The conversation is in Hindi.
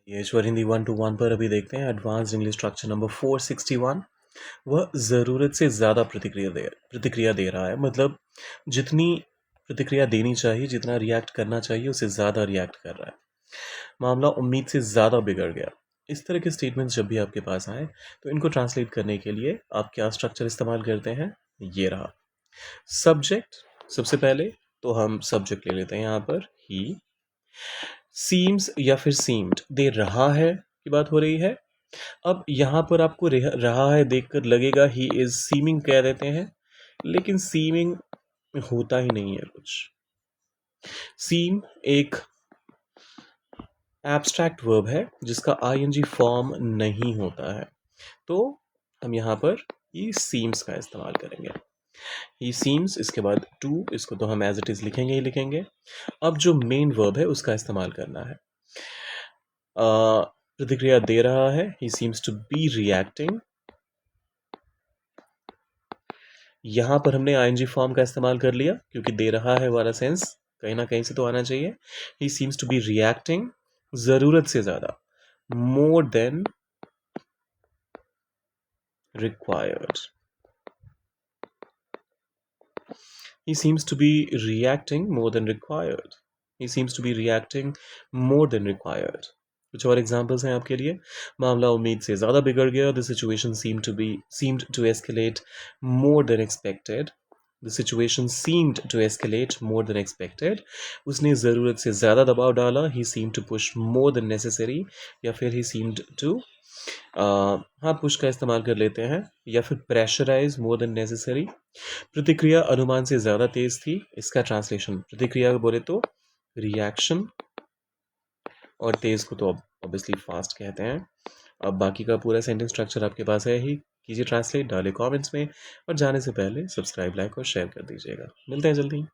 ये ईश्वर हिंदी 1 to 1 पर अभी देखते हैं एडवांस्ड इंग्लिश स्ट्रक्चर नंबर 461। वह ज़रूरत से ज़्यादा प्रतिक्रिया दे रहा है, मतलब जितनी प्रतिक्रिया देनी चाहिए, जितना रिएक्ट करना चाहिए उससे ज़्यादा रिएक्ट कर रहा है। मामला उम्मीद से ज़्यादा बिगड़ गया। इस तरह के स्टेटमेंट्स जब भी आपके पास आए तो इनको ट्रांसलेट करने के लिए आप क्या स्ट्रक्चर इस्तेमाल करते हैं, ये रहा। सब्जेक्ट, सबसे पहले तो हम सब्जेक्ट ले लेते हैं यहाँ पर ही। सीम्स या फिर सीम्ड, दे रहा है की बात हो रही है। अब यहाँ पर आपको रहा है देखकर लगेगा ही इज सीमिंग कह देते हैं, लेकिन सीमिंग होता ही नहीं है कुछ। सीम एक एब्स्ट्रैक्ट वर्ब है जिसका आईएनजी फॉर्म नहीं होता है, तो हम यहाँ पर ही सीम्स का इस्तेमाल करेंगे। ही सीम्स, इसके बाद टू, इसको तो हम एज इट इज लिखेंगे ही लिखेंगे। अब जो मेन वर्ब है उसका इस्तेमाल करना है। प्रतिक्रिया दे रहा है, he seems to be reacting. यहां पर हमने आईएनजी फॉर्म का इस्तेमाल कर लिया क्योंकि दे रहा है वाला सेंस कहीं ना कहीं से तो आना चाहिए। He seems to be reacting, जरूरत से ज्यादा, more than required. He seems to be reacting more than required. He seems to be reacting more than required. कुछ और एग्जाम्पल्स हैं आपके लिए। मामला उम्मीद से ज़्यादा बिगड़ गया। The situation seemed to escalate more than expected. The situation seemed to escalate more than expected. उसने ज़रूरत से ज़्यादा दबाव डाला। He seemed to push more than necessary, या फिर he seemed to हाँ पुश का इस्तेमाल कर लेते हैं, या फिर प्रेशराइज मोर देन नेसेसरी। प्रतिक्रिया अनुमान से ज़्यादा तेज थी, इसका ट्रांसलेशन प्रतिक्रिया बोले तो रिएक्शन, और तेज को तो ऑब्वियसली फास्ट कहते हैं। अब बाकी का पूरा सेंटेंस स्ट्रक्चर आपके पास है ही, कीजिए ट्रांसलेट, डाले कमेंट्स में, और जाने से पहले सब्सक्राइब, लाइक और शेयर कर दीजिएगा। मिलते हैं जल्दी।